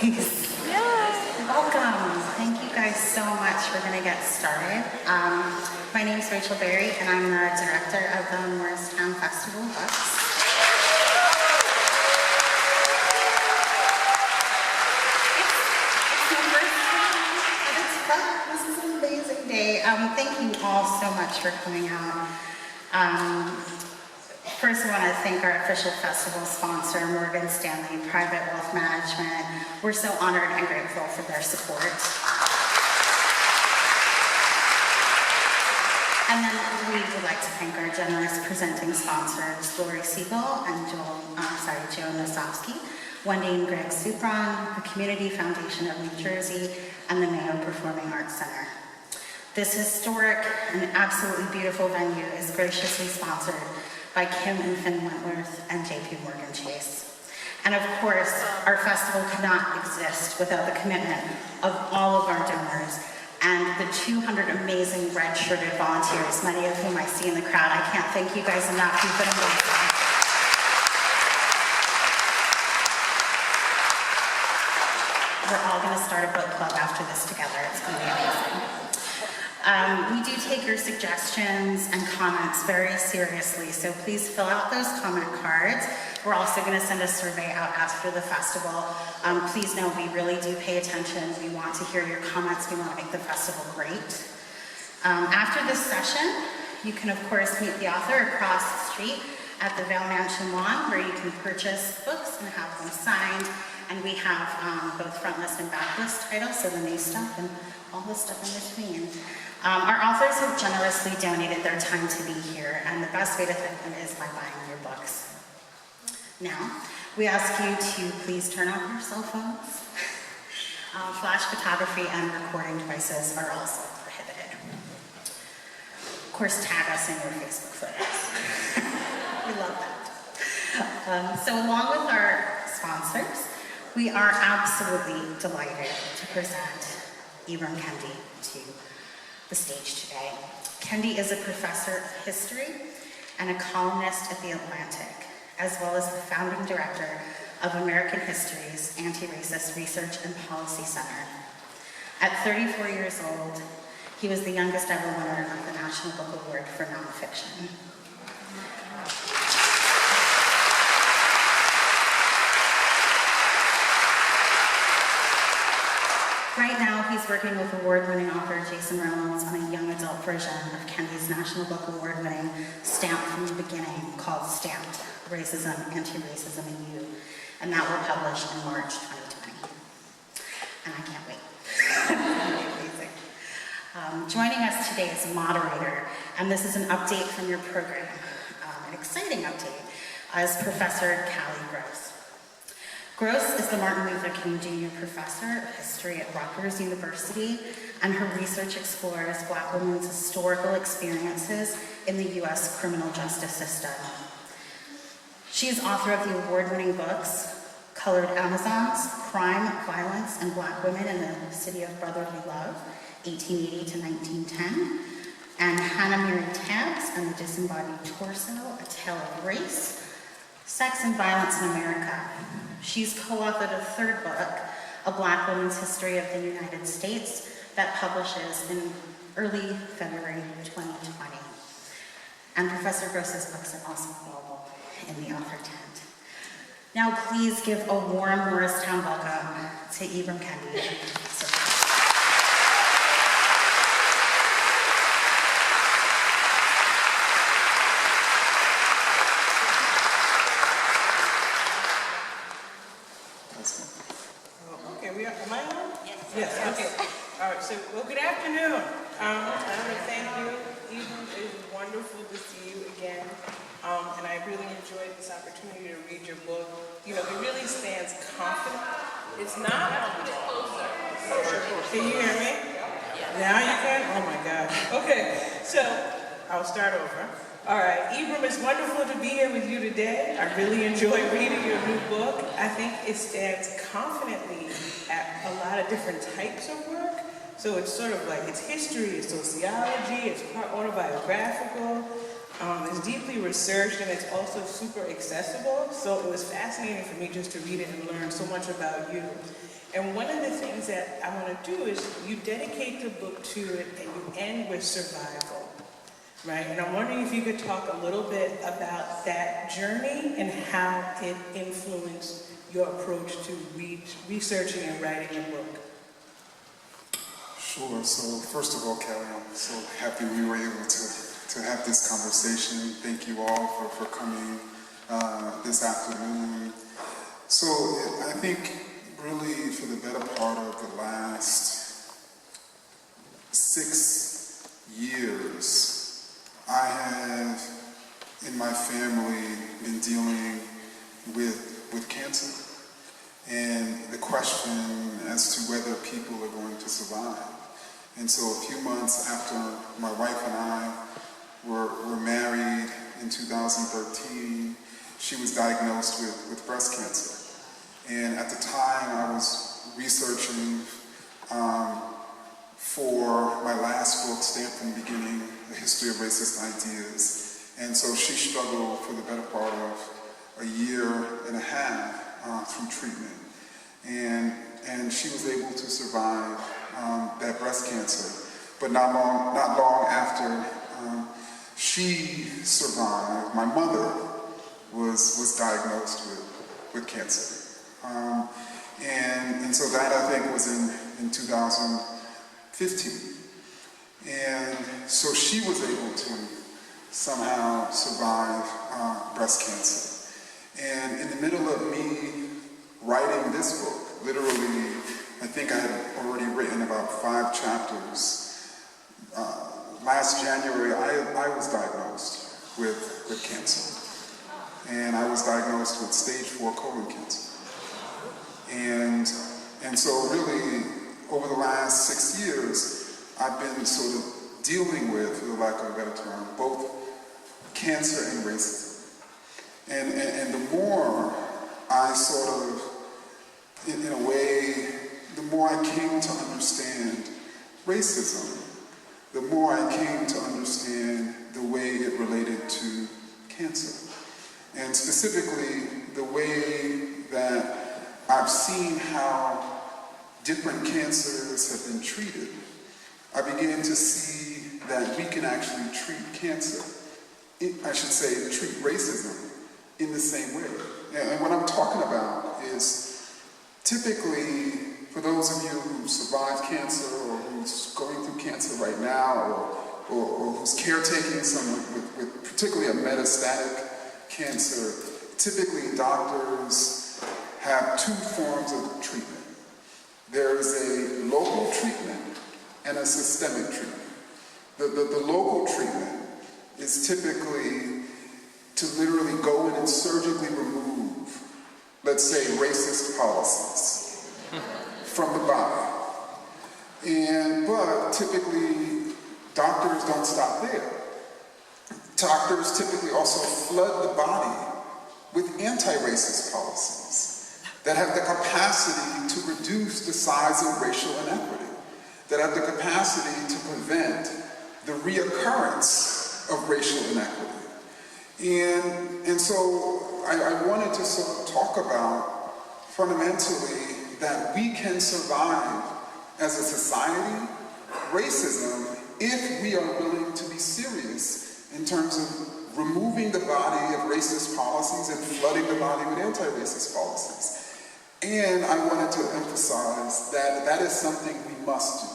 Peace. Welcome. Thank you guys so much. We're going to get started. My name is Rachel Berry, and I'm the director of the Morristown Festival of Books. It's my first time, and it's fun. This is an amazing day. Thank you all so much for coming out. First, I want to thank our official festival sponsor, Morgan Stanley Private Wealth Management. We're so honored and grateful for their support. And then we would like to thank our generous presenting sponsors, Lori Siegel and Joe Nosofsky, Wendy and Greg Supron, the Community Foundation of New Jersey, and the Mayo Performing Arts Center. This historic and absolutely beautiful venue is graciously sponsored by Kim and Finn Wentworth and JP Morgan Chase. And of course, our festival could not exist without the commitment of all of our donors and the 200 amazing red-shirted volunteers, many of whom I see in the crowd. I can't thank you guys enough. You've been amazing. We're all going to start a book club after this together. It's going to be amazing. We do take your suggestions and comments very seriously, so please fill out those comment cards. We're also going to send a survey out after the festival. Please know we really do pay attention. We want to hear your comments. We want to make the festival great. After this session, you can of course meet the author across the street at the Vail Mansion lawn, where you can purchase books and have them signed. And we have both frontlist and backlist titles, so the new stuff and all the stuff in between. Our authors have generously donated their time to be here, and the best way to thank them is by buying your books. Now, we ask you to please turn off your cell phones. Flash photography and recording devices are also prohibited. Of course, tag us in your Facebook photos. We love that. So along with our sponsors, we are absolutely delighted to present Ibram Kendi to the stage today. Kendi is a professor of history and a columnist at The Atlantic, as well as the founding director of American History's Antiracist Research and Policy Center. At 34 years old, he was the youngest ever winner of the National Book Award for Nonfiction. Right now, he's working with award-winning author Jason Reynolds on a young adult version of Kendi's National Book Award-winning Stamped from the Beginning called Stamped: Racism, Anti-Racism, and You, and that will publish in March 2020. And I can't wait. Amazing. Joining us today as a moderator, and this is an update from your program, an exciting update, is Professor Callie Gross. Gross is the Martin Luther King Jr. Professor of History at Rutgers University, and her research explores Black women's historical experiences in the U.S. criminal justice system. She is author of the award-winning books, Colored Amazons, Crime, Violence, and Black Women in the City of Brotherly Love, 1880 to 1910, and Hannah Mary Tabbs and the Disembodied Torso, A Tale of Race, Sex and Violence in America. She's co-authored a third book, A Black Woman's History of the United States, that publishes in early February 2020. And Professor Gross's books are also available in the author tent. Now please give a warm Morristown welcome to Ibram Kendi. Yes, okay. All right, so, well, good afternoon. I want to thank you. Ibram, it is wonderful to see you again. And I really enjoyed this opportunity to read your book. You know, it really stands confident. It's not. Can you hear me? Now you can? Oh my gosh. Okay, so I'll start over. All right, Ibram, it's wonderful to be here with you today. I really enjoyed reading your new book. I think it stands confidently at a lot of different types of work. So it's sort of like, it's history, it's sociology, it's part autobiographical. It's deeply researched and it's also super accessible. So it was fascinating for me just to read it and learn so much about you. And one of the things that I want to do is you dedicate the book to it and you end with survival, right? And I'm wondering if you could talk a little bit about that journey and how it influenced your approach to researching and writing a book. Sure. So first of all, Kelly, I'm so happy we were able to have this conversation. Thank you all for coming this afternoon. So I think really for the better part of the last 6 years, I have in my family been dealing with cancer and the question as to whether people are going to survive. And so a few months after my wife and I were married in 2013, she was diagnosed with breast cancer. And at the time I was researching for my last book, Stamped from the Beginning, The History of Racist Ideas. And so she struggled for the better part of a year and a half through treatment. And she was able to survive that breast cancer. But not long after she survived, my mother was diagnosed with cancer. And so that I think was in 2015. And so she was able to somehow survive breast cancer. And in the middle of me writing this book, literally, I think I had already written about 5 chapters. Last January, I was diagnosed with cancer. And I was diagnosed with stage 4 colon cancer. And so really, over the last 6 years, I've been sort of dealing with, for the lack of a better term, both cancer and racism. And the more I sort of, in a way, the more I came to understand racism, the more I came to understand the way it related to cancer. And specifically, the way that I've seen how different cancers have been treated. I began to see that we can actually treat cancer, I should say treat racism, in the same way. And what I'm talking about is typically, for those of you who survived cancer or who's going through cancer right now or who's caretaking someone with particularly a metastatic cancer, typically doctors have 2 forms of treatment. There is a local treatment and a systemic treatment. The local treatment is typically to literally go in and surgically remove, let's say, racist policies from the body. But typically, doctors don't stop there. Doctors typically also flood the body with anti-racist policies that have the capacity to reduce the size of racial inequity, that have the capacity to prevent the reoccurrence of racial inequity. And so I wanted to sort of talk about fundamentally that we can survive as a society racism if we are willing to be serious in terms of removing the body of racist policies and flooding the body with anti-racist policies. And I wanted to emphasize that that is something we must do.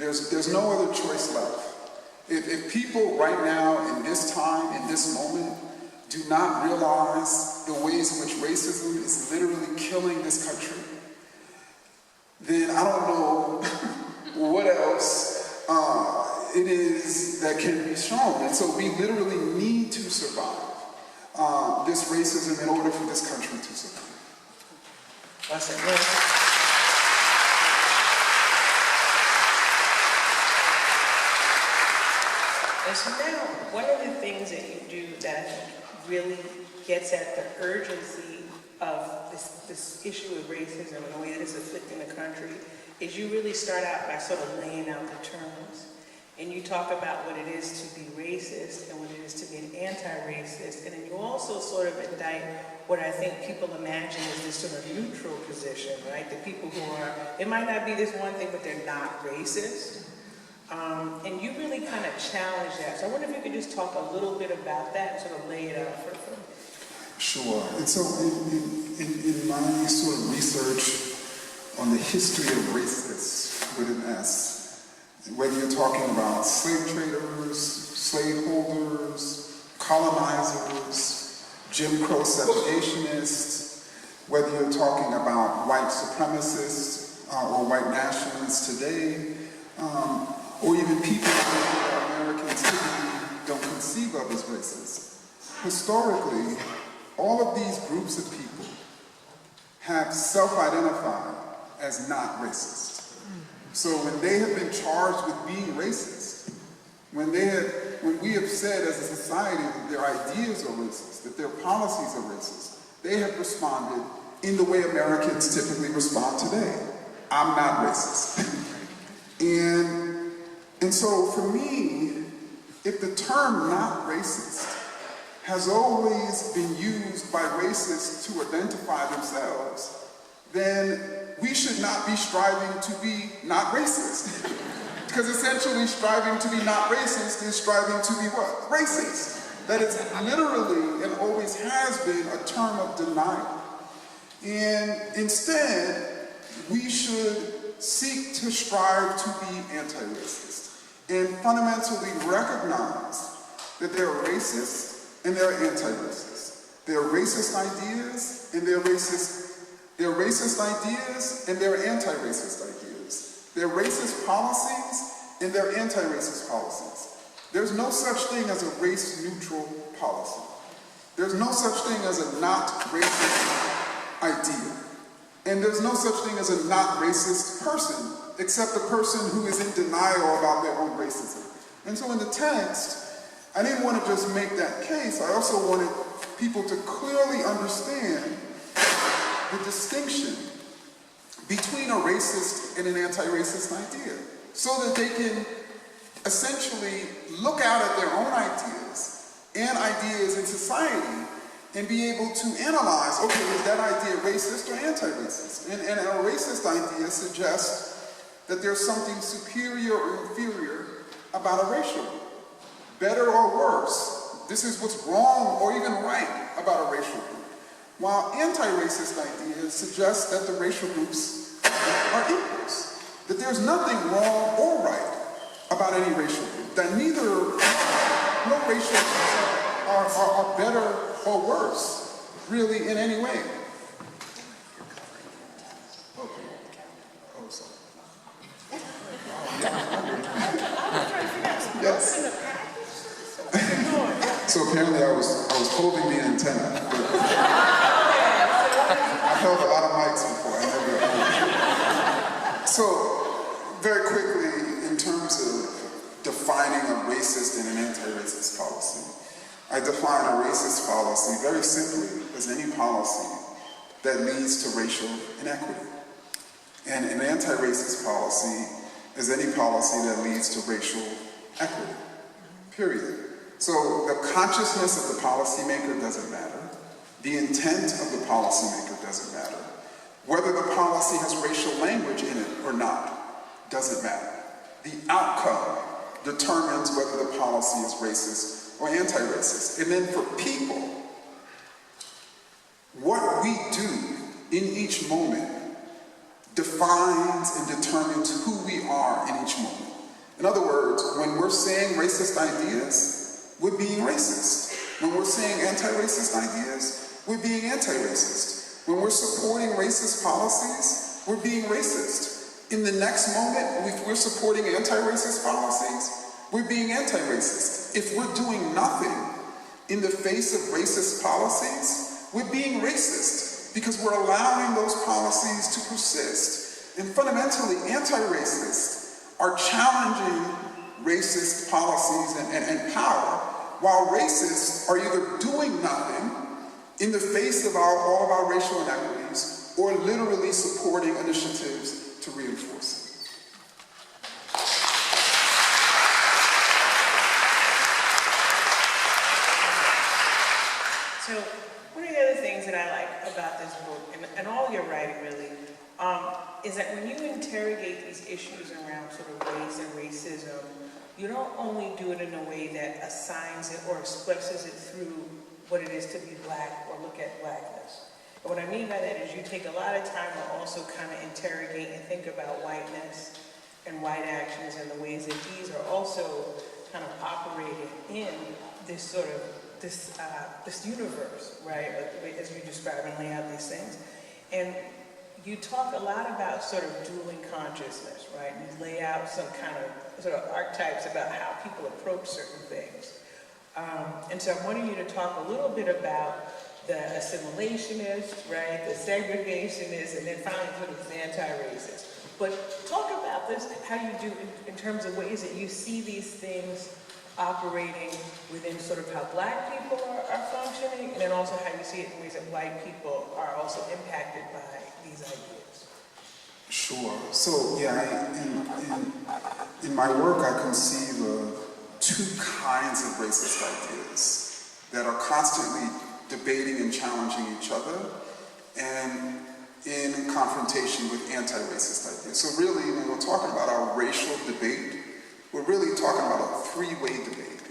There's no other choice left. If people right now, in this time, in this moment, do not realize the ways in which racism is literally killing this country, then I don't know what else it is that can be shown. And so we literally need to survive this racism in order for this country to survive. That's it. And so now, one of the things that you do that I think really gets at the urgency of this issue of racism and the way that it's afflicting the country is you really start out by sort of laying out the terms. and you talk about what it is to be racist and what it is to be an anti-racist, and then you also sort of indict what I think people imagine is this sort of neutral position, right? The people who are, it might not be this one thing, but they're not racist. And you really kind of challenge that. So I wonder if you could just talk a little bit about that and sort of lay it out for them. Sure. And so in my sort of research on the history of racists with an S, whether you're talking about slave traders, slaveholders, colonizers, Jim Crow segregationists, whether you're talking about white supremacists or white nationalists today, or even people that Americans typically don't conceive of as racist. Historically, all of these groups of people have self-identified as not racist. So when they have been charged with being racist, when we have said as a society that their ideas are racist, that their policies are racist, they have responded in the way Americans typically respond today. I'm not racist. And so for me, if the term not racist has always been used by racists to identify themselves, then we should not be striving to be not racist. Because essentially striving to be not racist is striving to be what? Racist. That is literally and always has been a term of denial. And instead, we should seek to strive to be anti-racist and fundamentally recognize that there are racists and there are anti-racists. There are racist ideas and there are racist ideas and there are anti-racist ideas. There are racist policies and there are anti-racist policies. There's no such thing as a race-neutral policy. There's no such thing as a not racist idea. And there's no such thing as a not racist person, except a person who is in denial about their own racism. And so in the text, I didn't want to just make that case. I also wanted people to clearly understand the distinction between a racist and an anti-racist idea, so that they can essentially look out at their own ideas and ideas in society and be able to analyze, okay, is that idea racist or anti-racist? And a racist idea suggests that there's something superior or inferior about a racial group. Better or worse, this is what's wrong or even right about a racial group. While anti-racist ideas suggest that the racial groups are equals, that there's nothing wrong or right about any racial group, that no racial groups are better or worse, really, in any way. Okay. Oh, sorry. Yes. So apparently I was holding the antenna. I've held a lot of mics before. So very quickly, in terms of defining a racist and an anti-racist policy, I define a racist policy very simply as any policy that leads to racial inequity. And an anti-racist policy is any policy that leads to racial equity, period. So the consciousness of the policymaker doesn't matter. The intent of the policymaker doesn't matter. Whether the policy has racial language in it or not doesn't matter. The outcome determines whether the policy is racist or anti-racist. And then for people, what we do in each moment defines and determines who we are in each moment. In other words, when we're saying racist ideas, we're being racist. When we're saying anti-racist ideas, we're being anti-racist. When we're supporting racist policies, we're being racist. In the next moment, if we're supporting anti-racist policies, we're being anti-racist. If we're doing nothing in the face of racist policies, we're being racist because we're allowing those policies to persist. And fundamentally, anti-racists are challenging racist policies and power, while racists are either doing nothing in the face of all of our racial inequities or literally supporting initiatives to reinforce it. about this book, and all your writing really, is that when you interrogate these issues around sort of race and racism, you don't only do it in a way that assigns it or expresses it through what it is to be black or look at blackness. And what I mean by that is you take a lot of time to also kind of interrogate and think about whiteness and white actions and the ways that these are also kind of operating in this sort of, this universe, right? As you describe and lay out these things. And you talk a lot about sort of dueling consciousness, right? You lay out some kind of sort of archetypes about how people approach certain things. And so I'm wanting you to talk a little bit about the assimilationist, right? The segregationist, and then finally sort of the anti-racist. But talk about this, how you do in terms of ways that you see these things operating within sort of how black people are functioning, and then also how you see it in ways that white people are also impacted by these ideas. Sure. So yeah, in my work I conceive of two kinds of racist ideas that are constantly debating and challenging each other and in confrontation with anti-racist ideas. So really, when we're talking about our racial debate, we're really talking about a three-way debate.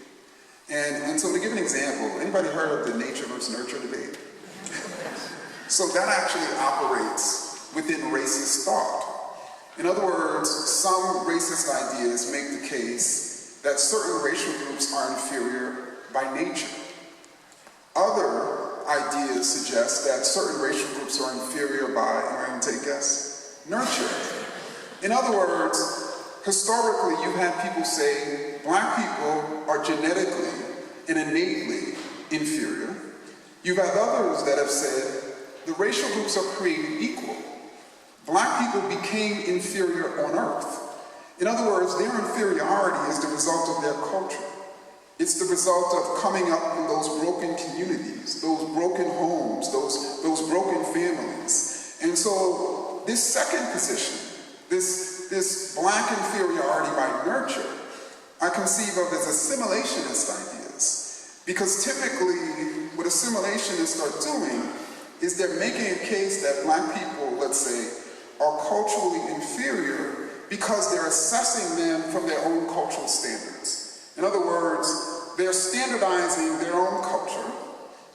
And so to give an example, anybody heard of the nature versus nurture debate? So that actually operates within racist thought. In other words, some racist ideas make the case that certain racial groups are inferior by nature. Other ideas suggest that certain racial groups are inferior by, am I going to take a guess? Nurture. In other words, historically, you've had people say black people are genetically and innately inferior. You've had others that have said the racial groups are created equal. Black people became inferior on earth. In other words, their inferiority is the result of their culture. It's the result of coming up in those broken communities, those broken homes, those broken families. And so this second position, this black inferiority by nurture, I conceive of as assimilationist ideas. Because typically, what assimilationists are doing is they're making a case that black people, let's say, are culturally inferior because they're assessing them from their own cultural standards. In other words, they're standardizing their own culture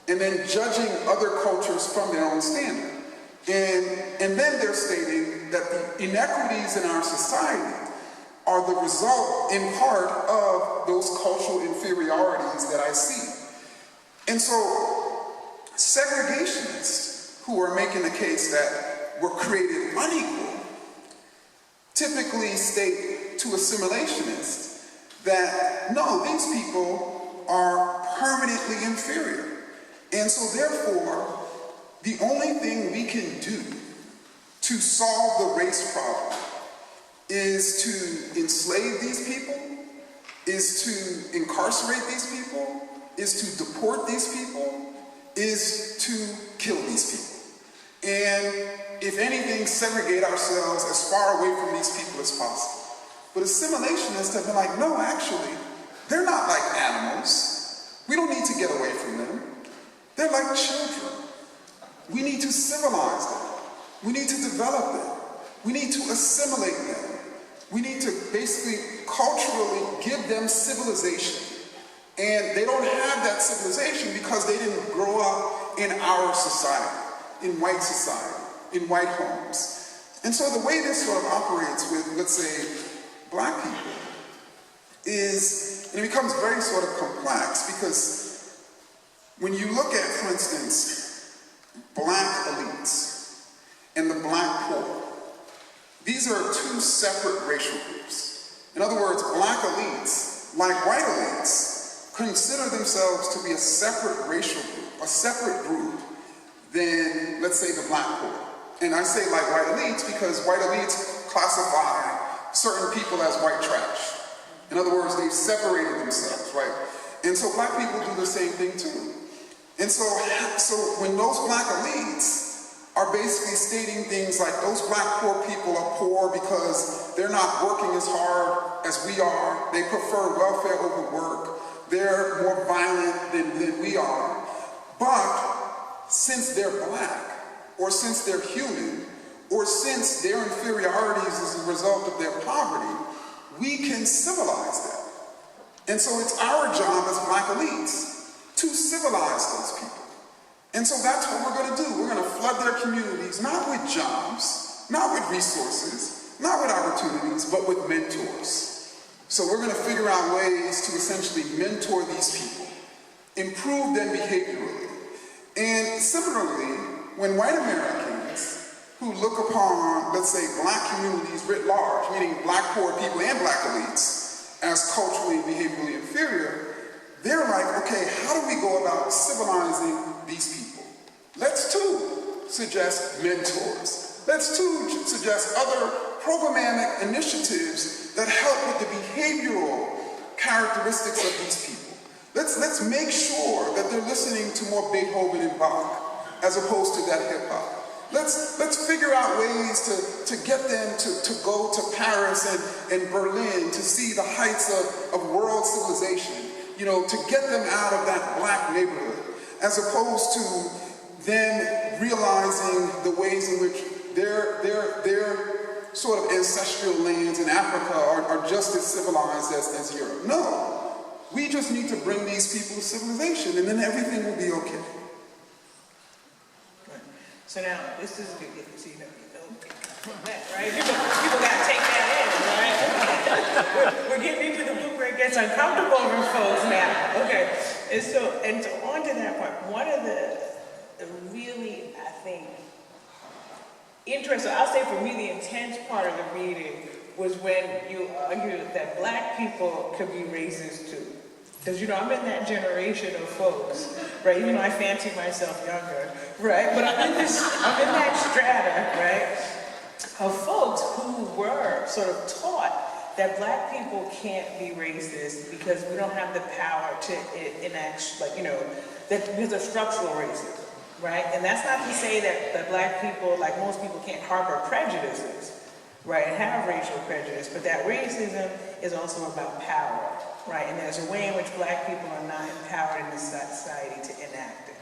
and then judging other cultures from their own standard. And then they're stating that the inequities in our society are the result, in part, of those cultural inferiorities that I see. And so, segregationists who are making the case that we're created unequal typically state to assimilationists that, no, these people are permanently inferior. And so, therefore, the only thing we can do to solve the race problem is to enslave these people, is to incarcerate these people, is to deport these people, is to kill these people. And if anything, segregate ourselves as far away from these people as possible. But assimilationists have been like, no, actually, they're not like animals. We don't need to get away from them. They're like children. We need to civilize them. We need to develop them. We need to assimilate them. We need to basically culturally give them civilization. And they don't have that civilization because they didn't grow up in our society, in white society, in white homes. And so the way this sort of operates with, let's say, black people is, and it becomes very sort of complex because when you look at, for instance, black elites and the black poor, these are two separate racial groups. In other words, black elites, like white elites, consider themselves to be a separate racial group, a separate group than, let's say, the black poor. And I say like white elites because white elites classify certain people as white trash. In other words, they've separated themselves, right? And so black people do the same thing too. And so when those black elites are basically stating things like those black poor people are poor because they're not working as hard as we are, they prefer welfare over work, they're more violent than we are. But since they're black, or since they're human, or since their inferiorities is a result of their poverty, we can civilize them. And so it's our job as Black elites to civilize those people. And so that's what we're going to do. We're going to flood their communities, not with jobs, not with resources, not with opportunities, but with mentors. So we're going to figure out ways to essentially mentor these people, improve them behaviorally. And similarly, when white Americans who look upon, let's say, Black communities writ large, meaning Black poor people and Black elites, as culturally and behaviorally inferior, they're like, okay, how do we go about civilizing these people? Let's too suggest mentors. Let's too suggest other programmatic initiatives that help with the behavioral characteristics of these people. Let's make sure that they're listening to more Beethoven and Bach as opposed to that hip hop. Let's figure out ways to get them to go to Paris and Berlin to see the heights of world civilization, you know, to get them out of that Black neighborhood, as opposed to them realizing the ways in which their sort of ancestral lands in Africa are just as civilized as Europe. No, we just need to bring these people to civilization, and then everything will be okay. So now, this is good, so you know, right? People got to take that in, right? We're getting into the book where it gets uncomfortable for folks now. Okay, and so on to that part, one of the really, I think, interesting, I'll say for me, the intense part of the reading was when you argued that Black people could be racist too. Because, you know, I'm in that generation of folks, right? Even though I fancy myself younger, right? But I'm in that strata, right? Of folks who were sort of taught that Black people can't be racist because we don't have the power to enact, like, you know, that because of structural racism, right? And that's not to say that Black people, like most people, can't harbor prejudices, right? And have racial prejudice, but that racism is also about power. Right, and there's a way in which Black people are not empowered in this society to enact it.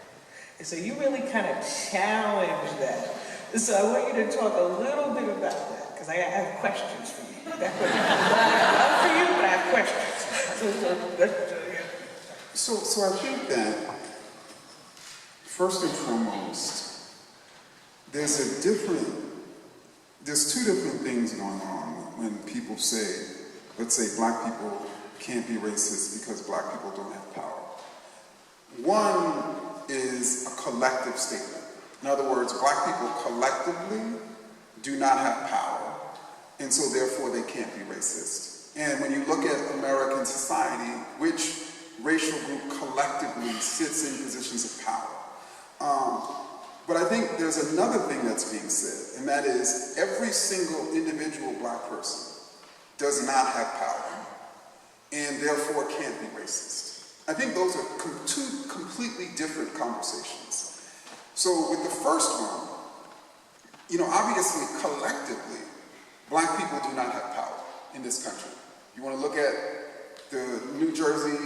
And so you really kind of challenge that. So I want you to talk a little bit about that, because I have questions for you. That's what I love for you, but I have questions. So I think that, first and foremost, there's two different things going on when people say, let's say Black people can't be racist because Black people don't have power. One is a collective statement. In other words, Black people collectively do not have power, and so therefore they can't be racist. And when you look at American society, which racial group collectively sits in positions of power? But I think there's another thing that's being said, and that is every single individual Black person does not have power, and therefore can't be racist. I think those are two completely different conversations. So with the first one, you know, obviously collectively, Black people do not have power in this country. You want to look at the New Jersey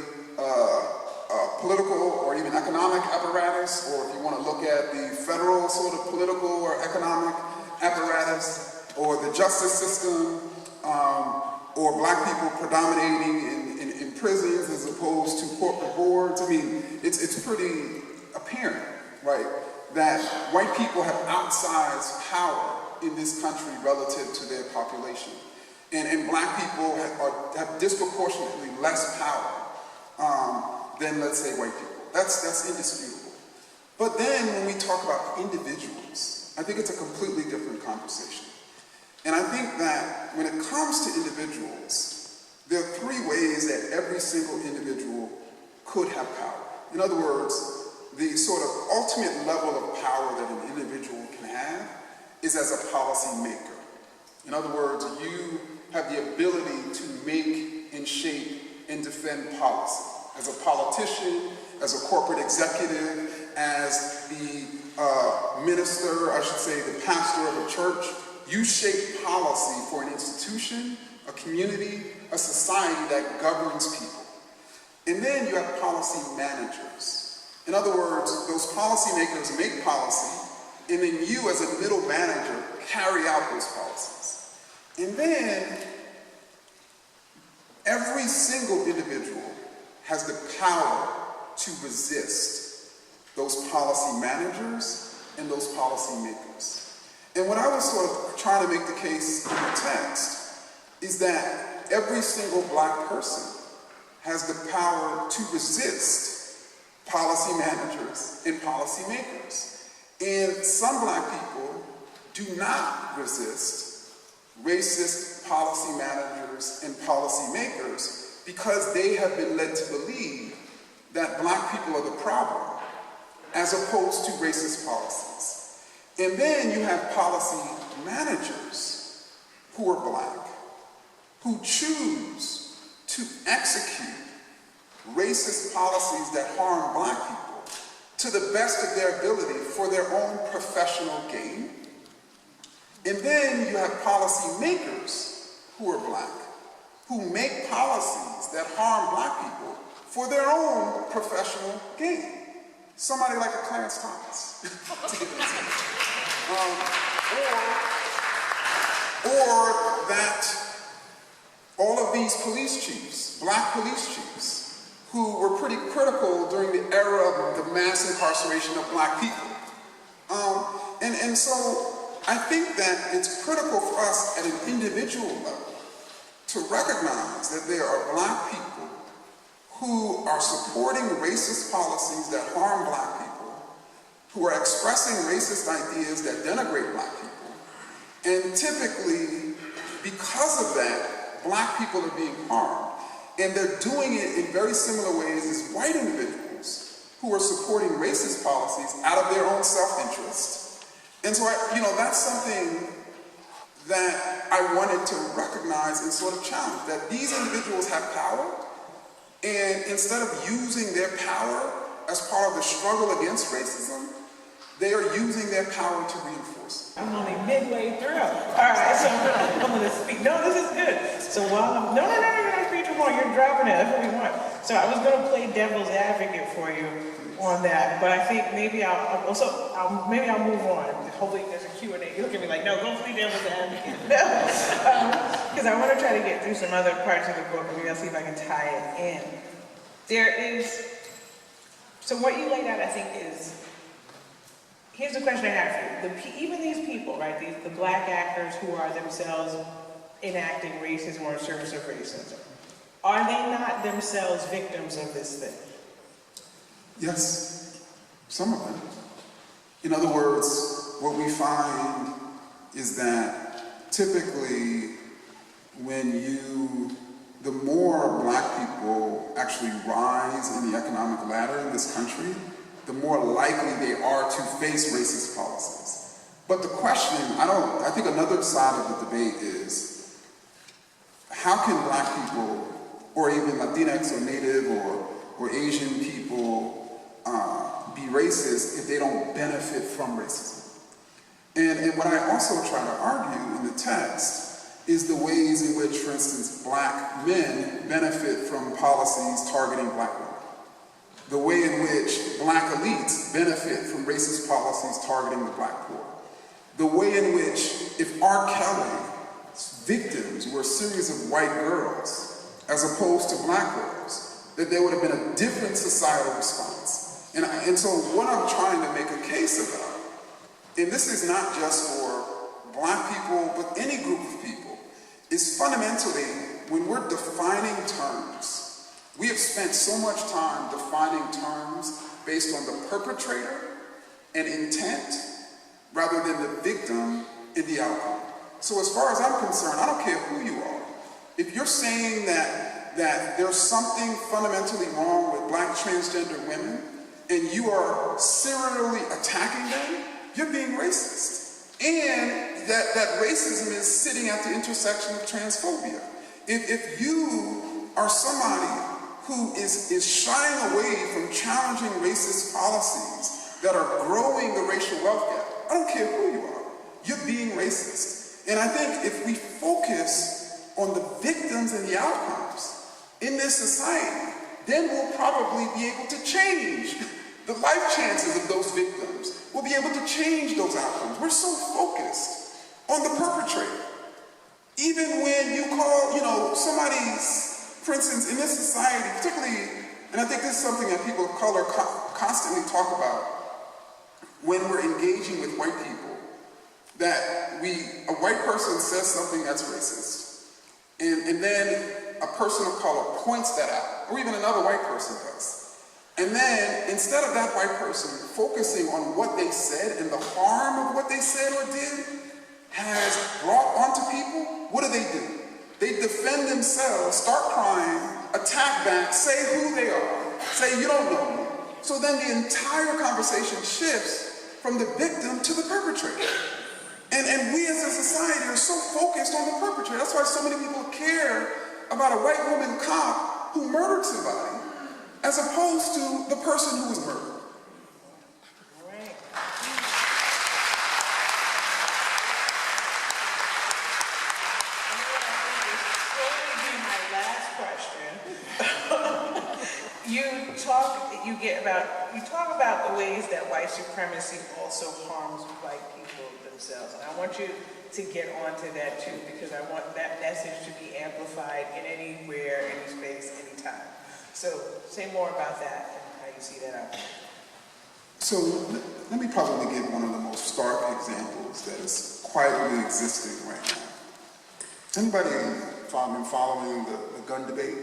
political or even economic apparatus, or if you want to look at the federal sort of political or economic apparatus, or the justice system, or Black people predominating in prisons as opposed to corporate boards. I mean, it's pretty apparent, right, that white people have outsized power in this country relative to their population. And Black people have disproportionately less power than, let's say, white people. That's indisputable. But then when we talk about individuals, I think it's a completely different conversation. And I think that when it comes to individuals, there are three ways that every single individual could have power. In other words, the sort of ultimate level of power that an individual can have is as a policy maker. In other words, you have the ability to make and shape and defend policy. As a politician, as a corporate executive, as the minister, I should say the pastor of a church, you shape policy for an institution, a community, a society that governs people. And then you have policy managers. In other words, those policymakers make policy, and then you as a middle manager carry out those policies. And then every single individual has the power to resist those policy managers and those policy makers. And what I was sort of trying to make the case in the text is that every single black person has the power to resist policy managers and policy makers. And some black people do not resist racist policy managers and policy makers because they have been led to believe that black people are the problem as opposed to racist policies. And then you have policy managers who are black, who choose to execute racist policies that harm black people to the best of their ability for their own professional gain. And then you have policy makers who are black, who make policies that harm black people for their own professional gain. Somebody like a Clarence Thomas. or that all of these police chiefs, black police chiefs, who were pretty critical during the era of the mass incarceration of black people. And so I think that it's critical for us at an individual level to recognize that there are black people who are supporting racist policies that harm black people, who are expressing racist ideas that denigrate black people. And typically, because of that, black people are being harmed. And they're doing it in very similar ways as white individuals who are supporting racist policies out of their own self-interest. And so, that's something that I wanted to recognize and sort of challenge, that these individuals have power, and instead of using their power as part of the struggle against racism, they are using their power to reinforce it. I'm only midway through. All right, so I'm going to speak. No, this is good. So while I'm, no, speak too long. You're dropping it. That's what we want. So I was going to play devil's advocate for you on that, but I think maybe I'll move on. Hopefully there's a Q&A. You look at me like, no, go play devil's advocate. Because I want to try to get through some other parts of the book, and maybe I'll see if I can tie it in. So what you laid out, I think, is, here's the question I have for you. Even these people, right, the black actors who are themselves enacting racism or in service of racism, are they not themselves victims of this thing? Yes, some of them. In other words, what we find is that typically the more black people actually rise in the economic ladder in this country, the more likely they are to face racist policies. But the question, I think another side of the debate is, how can black people, or even Latinx or Native or Asian people, be racist if they don't benefit from racism? And what I also try to argue in the text is the ways in which, for instance, black men benefit from policies targeting black women. The way in which black elites benefit from racist policies targeting the black poor. The way in which, if R. Kelly's victims were a series of white girls as opposed to black girls, that there would have been a different societal response. And so what I'm trying to make a case about, and this is not just for black people, but any group of people, is fundamentally, when we're defining terms, we have spent so much time defining terms based on the perpetrator and intent, rather than the victim and the outcome. So as far as I'm concerned, I don't care who you are. If you're saying that there's something fundamentally wrong with black transgender women, and you are serially attacking them, you're being racist. And that racism is sitting at the intersection of transphobia. If you are somebody who is shying away from challenging racist policies that are growing the racial wealth gap, I don't care who you are, you're being racist. And I think if we focus on the victims and the outcomes in this society, then we'll probably be able to change the life chances of those victims will be able to change those outcomes. We're so focused on the perpetrator. Even when you call, somebody's, for instance, in this society, particularly, and I think this is something that people of color constantly talk about when we're engaging with white people, that a white person says something that's racist, and then a person of color points that out, or even another white person does. And then, instead of that white person focusing on what they said and the harm of what they said or did has brought onto people, what do? They defend themselves, start crying, attack back, say who they are, say you don't know me. So then the entire conversation shifts from the victim to the perpetrator. And we as a society are so focused on the perpetrator. That's why so many people care about a white woman cop who murdered somebody, as opposed to the person who was murdered. Right. You talk about the ways that white supremacy also harms white people themselves, and I want you to get onto that too, because I want that message to be amplified in anywhere, any space, anytime. So say more about that and how you see that out. So let me probably give one of the most stark examples that is quietly existing right now. Anybody been following the gun debate?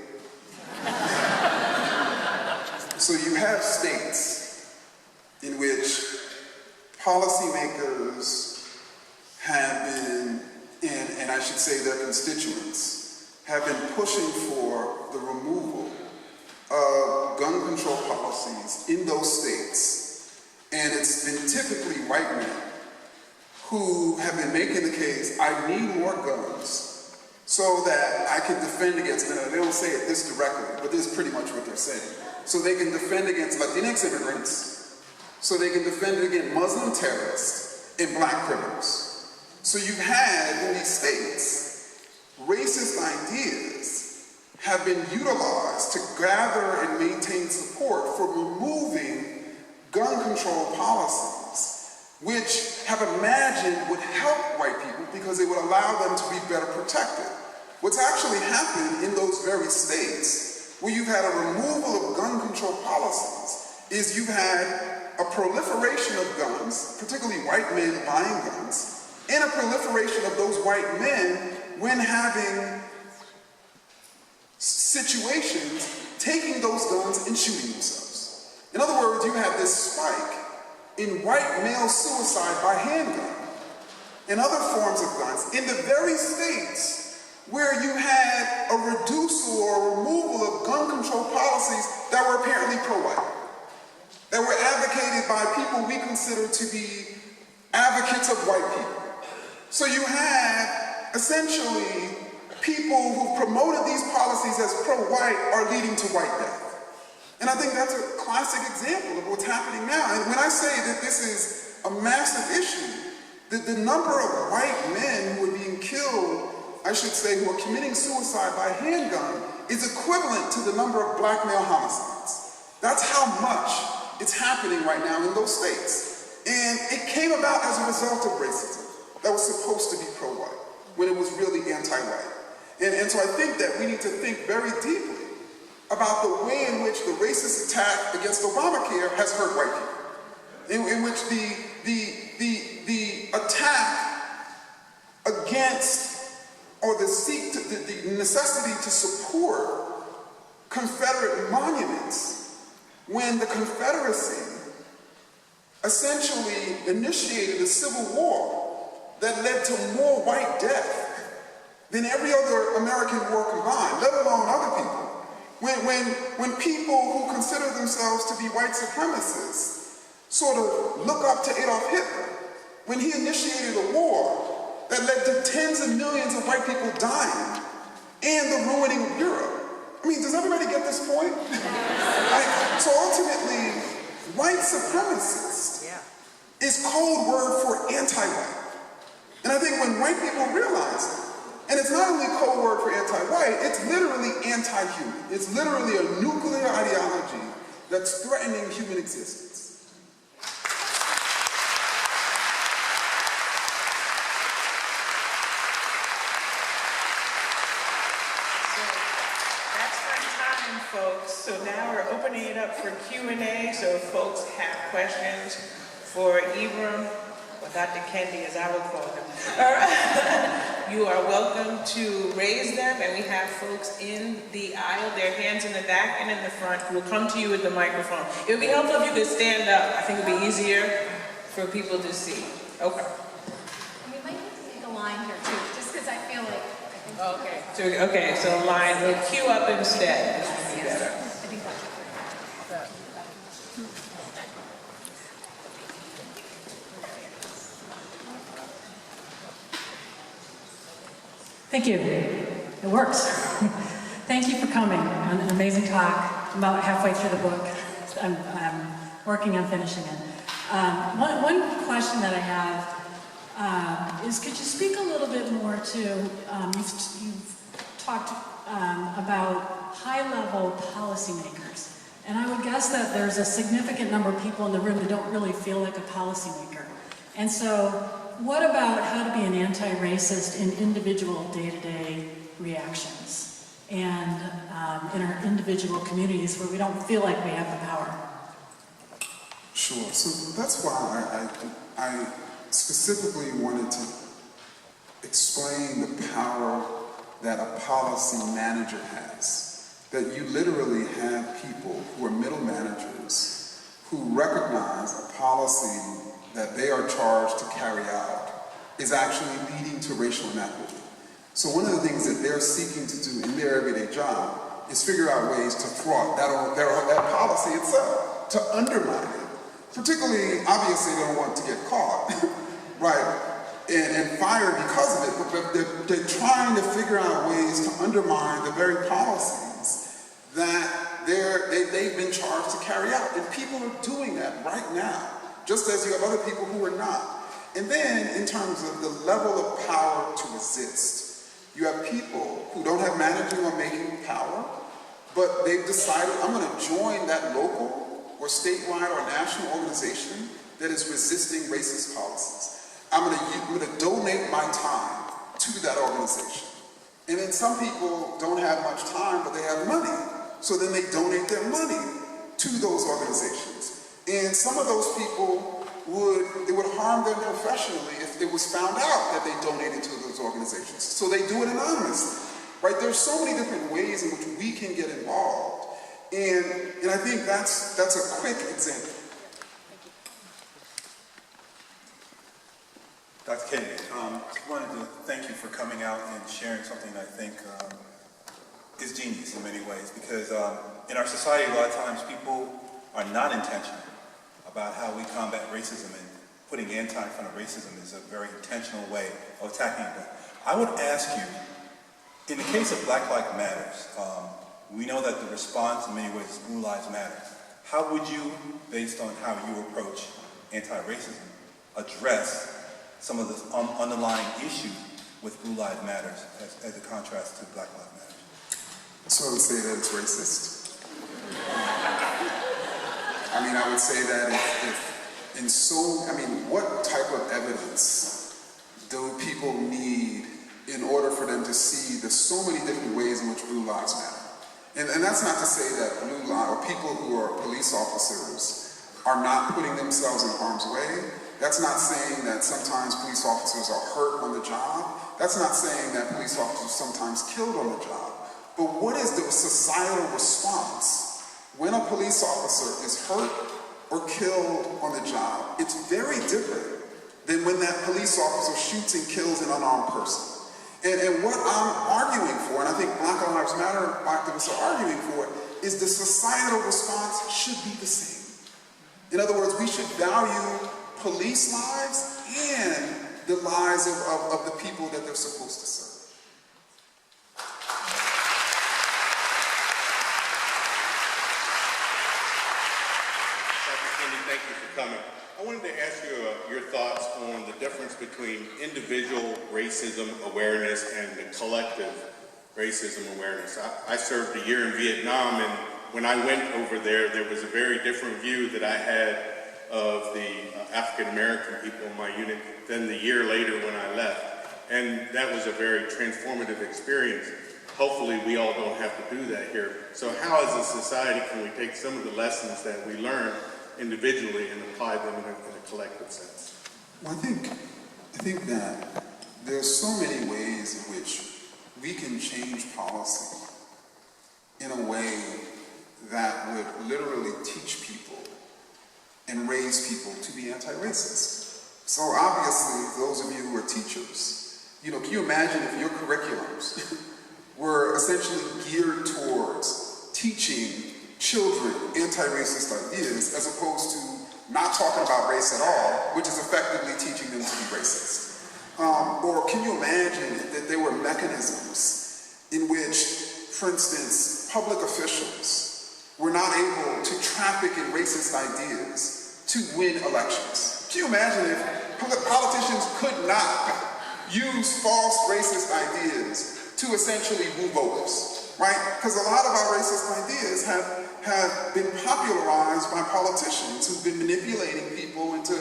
So you have states in which policymakers have been, and I should say their constituents, have been pushing for the removal of gun control policies in those states. And it's been typically white men who have been making the case, I need more guns so that I can defend against, and they don't say it this directly, but this is pretty much what they're saying. So they can defend against Latinx immigrants, so they can defend against Muslim terrorists and black criminals. So you've had, in these states, racist ideas have been utilized to gather and maintain support for removing gun control policies, which have imagined would help white people because it would allow them to be better protected. What's actually happened in those very states where you've had a removal of gun control policies is you've had a proliferation of guns, particularly white men buying guns, and a proliferation of those white men when having situations taking those guns and shooting themselves. In other words, you have this spike in white male suicide by handgun and other forms of guns in the very states where you had a reducel or removal of gun control policies that were apparently pro-white, that were advocated by people we consider to be advocates of white people. So you had essentially people who promoted these policies as pro-white are leading to white death. And I think that's a classic example of what's happening now. And when I say that this is a massive issue, that the number of white men who are being killed, I should say, who are committing suicide by handgun is equivalent to the number of black male homicides. That's how much it's happening right now in those states. And it came about as a result of racism that was supposed to be pro-white when it was really anti-white. And so I think that we need to think very deeply about the way in which the racist attack against Obamacare has hurt white people, in which the attack against or the necessity to support Confederate monuments when the Confederacy essentially initiated a civil war that led to more white death than every other American war combined, let alone other people. When people who consider themselves to be white supremacists sort of look up to Adolf Hitler, when he initiated a war that led to tens of millions of white people dying and the ruining of Europe. I mean, does everybody get this point? So ultimately, white supremacist is code word for anti-white. And I think when white people realize it, and it's not only code word for anti-white, it's literally anti-human. It's literally a nuclear ideology that's threatening human existence. That's our time, folks. So now we're opening it up for Q&A. So if folks have questions for Ibram, or Dr. Kendi, as I would call him, all right, you are welcome to raise them. And we have folks in the aisle, their hands in the back and in the front, who will come to you with the microphone. It would be helpful if you could stand up. I think it would be easier for people to see. Okay. We might need to take a line here too, just because I feel like. Okay, so line, we'll queue up instead. This would be better. I think that's Thank you. It works. Thank you for coming. An amazing talk. I'm about halfway through the book. I'm working on finishing it. One question that I have is, could you speak a little bit more to, you've talked about high-level policymakers. And I would guess that there's a significant number of people in the room that don't really feel like a policymaker. And so, what about how to be an anti-racist in individual day-to-day reactions and in our individual communities where we don't feel like we have the power? Sure. So that's why I specifically wanted to explain the power that a policy manager has. That you literally have people who are middle managers who recognize a policy that they are charged to carry out is actually leading to racial inequity. So one of the things that they're seeking to do in their everyday job is figure out ways to thwart that policy itself, to undermine it. Particularly, obviously, they don't want to get caught, right, and fired because of it, but they're trying to figure out ways to undermine the very policies that they've been charged to carry out. And people are doing that right now, just as you have other people who are not. And then, in terms of the level of power to resist, you have people who don't have managing or making power, but they've decided, I'm going to join that local or statewide or national organization that is resisting racist policies. I'm going to donate my time to that organization. And then some people don't have much time, but they have money. So then they donate their money to those organizations. And some of those people it would harm them professionally if it was found out that they donated to those organizations. So they do it anonymously, right? There's so many different ways in which we can get involved. And I think that's a quick example. Dr. Kendi, I wanted to thank you for coming out and sharing something I think is genius in many ways, because in our society a lot of times people are not intentional about how we combat racism, and putting anti in front of racism is a very intentional way of attacking it. I would ask you, in the case of Black Lives Matters, we know that the response in many ways is Blue Lives Matter. How would you, based on how you approach anti-racism, address some of the underlying issues with Blue Lives Matter as a contrast to Black Lives Matter? So I would say that it's racist. I would say that what type of evidence do people need in order for them to see there's so many different ways in which Blue Lives Matter? And that's not to say that or people who are police officers are not putting themselves in harm's way. That's not saying that sometimes police officers are hurt on the job. That's not saying that police officers are sometimes killed on the job. But what is the societal response when a police officer is hurt or killed on the job? It's very different than when that police officer shoots and kills an unarmed person. And what I'm arguing for, and I think Black Lives Matter activists are arguing for, is the societal response should be the same. In other words, we should value police lives and the lives of the people that they're supposed to serve. Thank you for coming. I wanted to ask you your thoughts on the difference between individual racism awareness and the collective racism awareness. I served a year in Vietnam, and when I went over there, there was a very different view that I had of the African American people in my unit than the year later when I left. And that was a very transformative experience. Hopefully we all don't have to do that here. So how as a society can we take some of the lessons that we learn individually and apply them in a collective sense? Well, I think that there's so many ways in which we can change policy in a way that would literally teach people and raise people to be anti-racist. So obviously, those of you who are teachers, can you imagine if your curriculums were essentially geared towards teaching children anti-racist ideas as opposed to not talking about race at all, which is effectively teaching them to be racist? Or can you imagine that there were mechanisms in which, for instance, public officials were not able to traffic in racist ideas to win elections? Can you imagine if politicians could not use false racist ideas to essentially woo voters, right? Because a lot of our racist ideas have been popularized by politicians who've been manipulating people into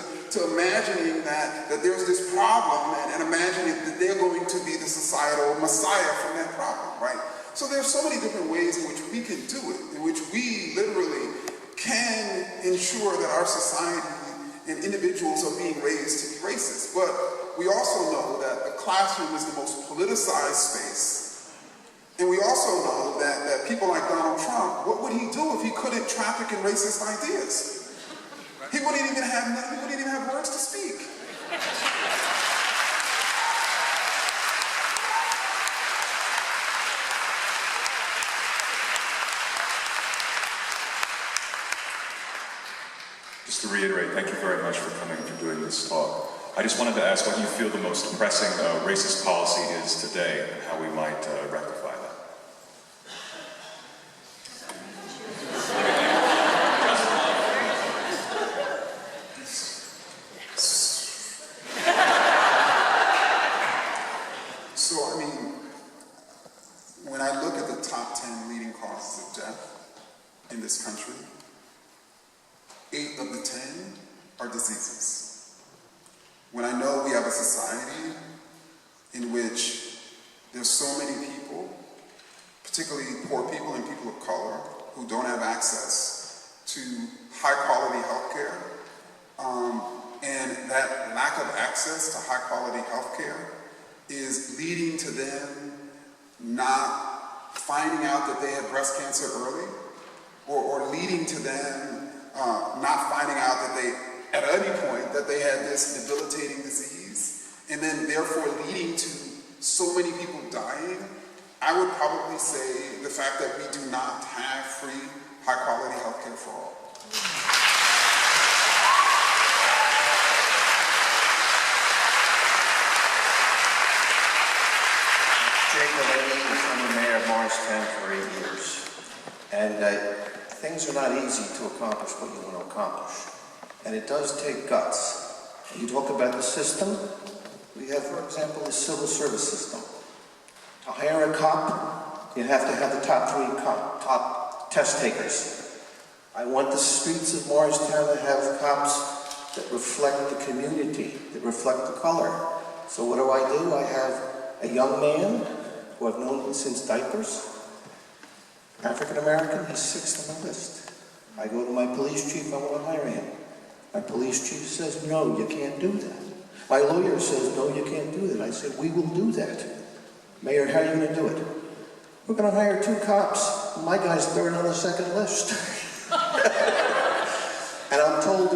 imagining that there's this problem and imagining that they're going to be the societal messiah from that problem, right? So there's so many different ways in which we can do it, in which we literally can ensure that our society and individuals are being raised to be racist. But we also know that the classroom is the most politicized space. And we also know that people like Donald Trump, what would he do if he couldn't traffic in racist ideas? He wouldn't even have words to speak. Just to reiterate, thank you very much for coming and for doing this talk. I just wanted to ask what you feel the most pressing racist policy is today and how we might rectify that. So, when I look at the top 10 leading causes of death in this country, 8 of the 10 are diseases. When I know we have a society in which there's so many people, particularly poor people and people of color, who don't have access to high-quality health care, and that lack of access to high-quality health care is leading to them not finding out that they had breast cancer early, or leading to them not finding out that they, at any point, that they had this debilitating disease, and then therefore leading to so many people dying. I would probably say the fact that we do not have free, high-quality health care for all. Jake Delaney, the former mayor of Morristown for 8 years. And things are not easy to accomplish what you want to accomplish. And it does take guts. You talk about the system. We have, for example, the civil service system. To hire a cop, you have to have the top 3 top test takers. I want the streets of Morristown to have cops that reflect the community, that reflect the color. So what do? I have a young man who I've known since diapers, African American, he's 6th on the list. I go to my police chief, I want to hire him. My police chief says, no, you can't do that. My lawyer says, no, you can't do that. I said, we will do that. Mayor, how are you going to do it? We're going to hire 2 cops. My guy's 3rd on the 2nd list. And I'm told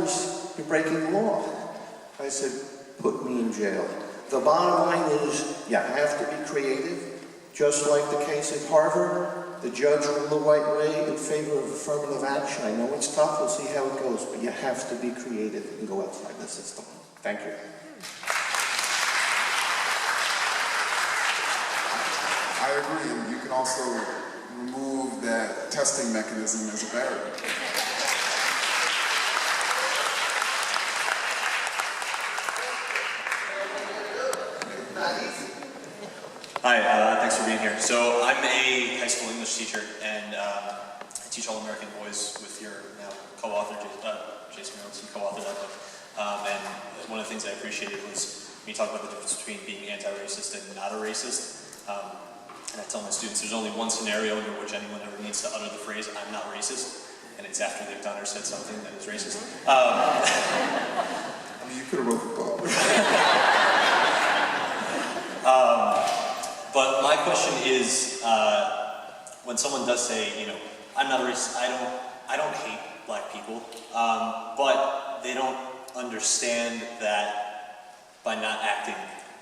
you're breaking the law. I said, put me in jail. The bottom line is, you have to be creative. Just like the case at Harvard, the judge ruled the right way in favor of affirmative action. I know it's tough, we'll see how it goes, but you have to be creative and go outside the system. Thank you. I agree, and you can also remove that testing mechanism as a barrier. Hi, thanks for being here. So I'm a high school English teacher, and I Teach All American Boys with your now co-author, Jason Reynolds. You co-authored that book. And one of the things I appreciated was when you talk about the difference between being anti-racist and not a racist. And I tell my students there's only one scenario under which anyone ever needs to utter the phrase, "I'm not racist," and it's after they've done or said something that is racist. I mean, you could have wrote the book. But my question is, when someone does say, I'm not a racist, I don't hate black people, but they don't understand that by not acting,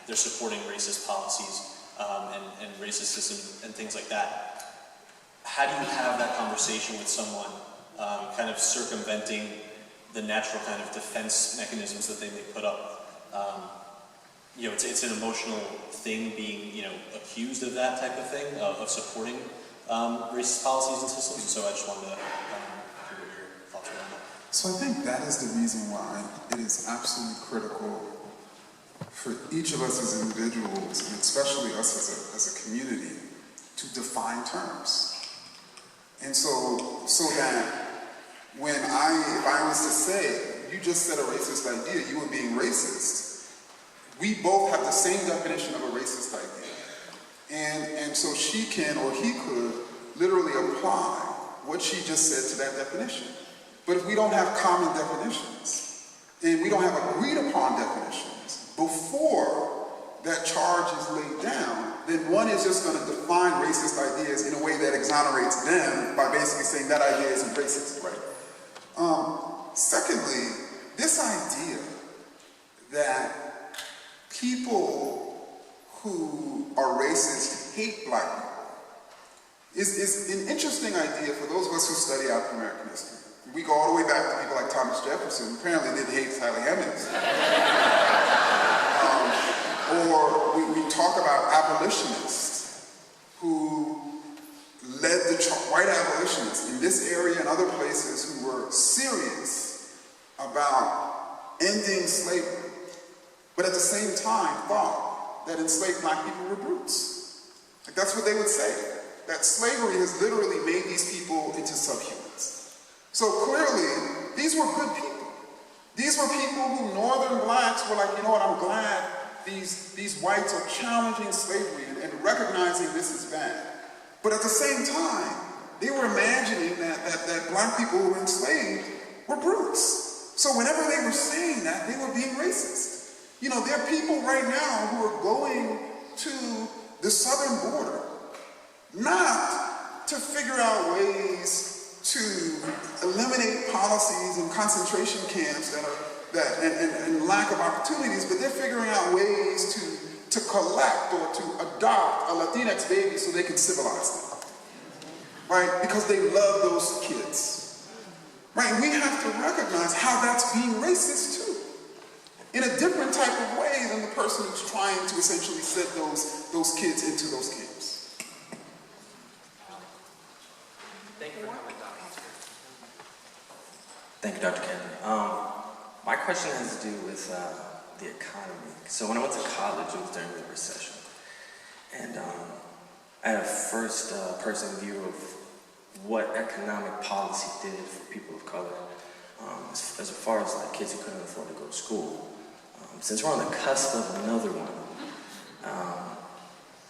they're supporting racist policies and racism and things like that. How do you have that conversation with someone, kind of circumventing the natural kind of defense mechanisms that they may put up? It's an emotional thing being, accused of that type of thing, of supporting racist policies and systems. So I just wanted to hear what your thoughts were on that. So I think that is the reason why it is absolutely critical for each of us as individuals, and especially us as a community, to define terms. And so that if I was to say, you just said a racist idea, you were being racist, we both have the same definition of a racist idea. And so she can, or he could, literally apply what she just said to that definition. But if we don't have common definitions, and we don't have agreed upon definitions, before that charge is laid down, then one is just going to define racist ideas in a way that exonerates them by basically saying that idea isn't racist, right? Secondly, this idea that people who are racist hate black people is an interesting idea for those of us who study African American history. We go all the way back to people like Thomas Jefferson, who apparently didn't hate Sally Hemings. Or we talk about abolitionists who led the white abolitionists in this area and other places who were serious about ending slavery, but at the same time thought that enslaved black people were brutes. Like, that's what they would say, that slavery has literally made these people into subhumans. So clearly, these were good people. These were people who northern blacks were like, you know what, I'm glad these whites are challenging slavery and recognizing this is bad. But at the same time, they were imagining that black people who were enslaved were brutes. So whenever they were saying that, they were being racist. You know, there are people right now who are going to the southern border, not to figure out ways to eliminate policies and concentration camps and lack of opportunities, but they're figuring out ways to collect or to adopt a Latinx baby so they can civilize them, right? Because they love those kids, right? We have to recognize how that's being racist too, in a different type of way than the person who's trying to essentially set those kids into those camps. Thank you for coming, Dr. Thank you, Dr. Kennedy. My question has to do with the economy. So when I went to college, it was during the recession. And I had a first-person view of what economic policy did for people of color, as far as like kids who couldn't afford to go to school. Since we're on the cusp of another one,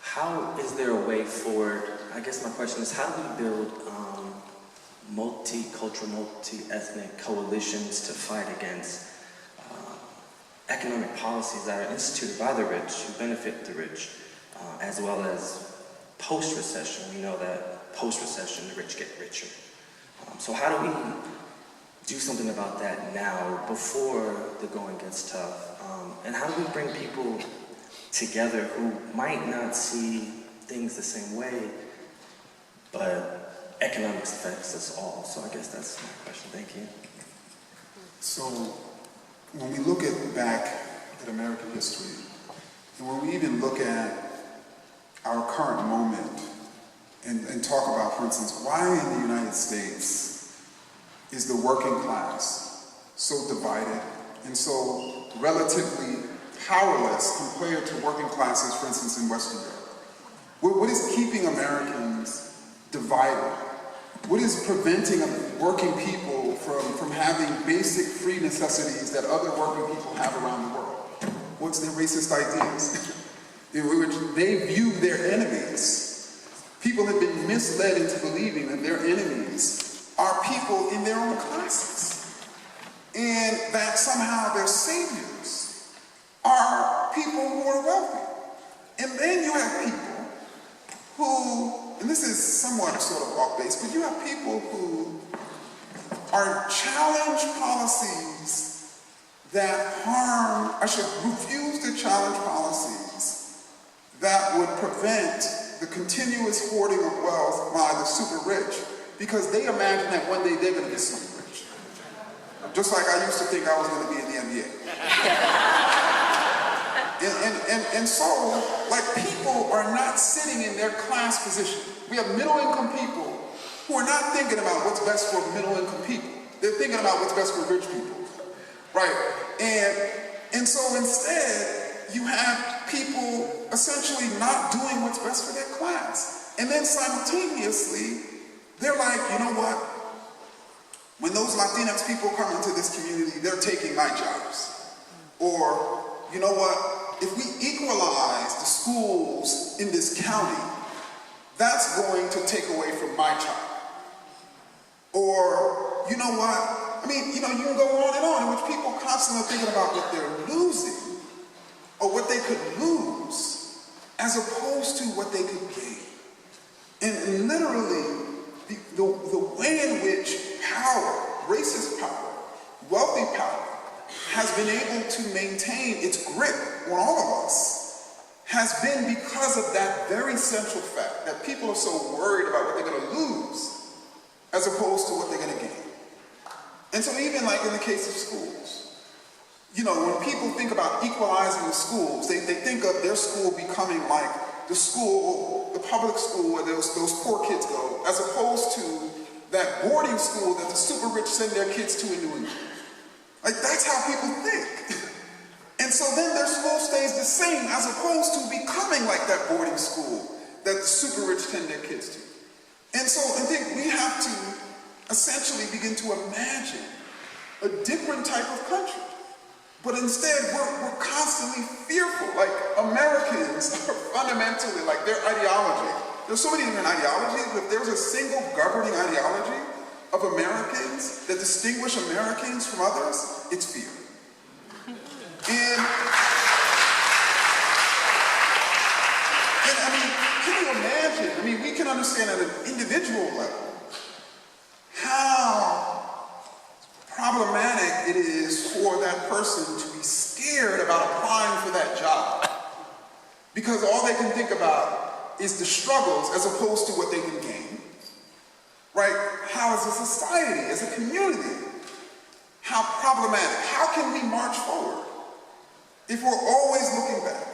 how is there a way forward? I guess my question is, how do we build multicultural, multi-ethnic coalitions to fight against economic policies that are instituted by the rich, who benefit the rich, as well as post-recession? We know that post-recession, the rich get richer. So how do we do something about that now, before the going gets tough? And how do we bring people together who might not see things the same way, but economics affects us all? So I guess that's my question. Thank you. So when we look back at American history, and when we even look at our current moment and talk about, for instance, why in the United States is the working class so divided and so relatively powerless compared to working classes, for instance, in Western Europe? What is keeping Americans divided What is preventing working people from having basic free necessities that other working people have around the world? What's their racist ideas? In which they view their enemies. People have been misled into believing that their enemies are people in their own classes. And that somehow their saviors are people who are wealthy. And then you have people who, and this is somewhat sort of off base, but you have people who are challenge policies that harm, I should refuse to challenge policies that would prevent the continuous hoarding of wealth by the super rich, because they imagine that one day they're going to be super rich. Just like I used to think I was going to be in the NBA. And so, like, people are not sitting in their class position. We have middle-income people who are not thinking about what's best for middle-income people. They're thinking about what's best for rich people, right? And so instead, you have people essentially not doing what's best for their class. And then simultaneously, they're like, you know what? When those Latinx people come into this community, they're taking my jobs. Or, you know what? If we equalize the schools in this county, that's going to take away from my child. Or, you know what? I mean, you know, you can go on and on, in which people constantly thinking about what they're losing, or what they could lose, as opposed to what they could gain. And literally, the way in which power, racist power, wealthy power, has been able to maintain its grip on all of us has been because of that very central fact that people are so worried about what they're going to lose as opposed to what they're going to gain. And so even like in the case of schools, you know, when people think about equalizing the schools, they think of their school becoming like the school, the public school where those poor kids go, as opposed to that boarding school that the super rich send their kids to in New England. Like, that's how people think. And so then their school stays the same as opposed to becoming like that boarding school that the super rich send their kids to. And so I think we have to essentially begin to imagine a different type of country. But instead, we're constantly fearful. Like, Americans are fundamentally, like, their ideology. There's so many different ideologies, but if there's a single governing ideology of Americans that distinguish Americans from others, it's fear. And I mean, can you imagine? I mean, we can understand at an individual level how problematic it is for that person to be scared about applying for that job, because all they can think about is the struggles as opposed to what they can gain. Right? How as a society, as a community, how problematic, how can we march forward if we're always looking back?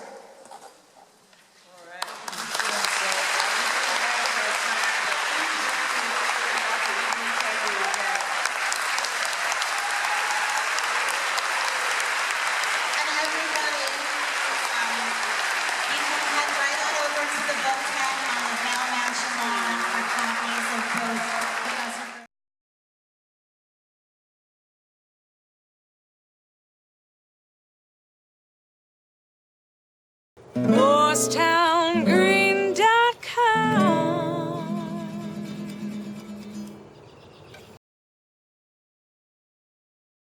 Morristown.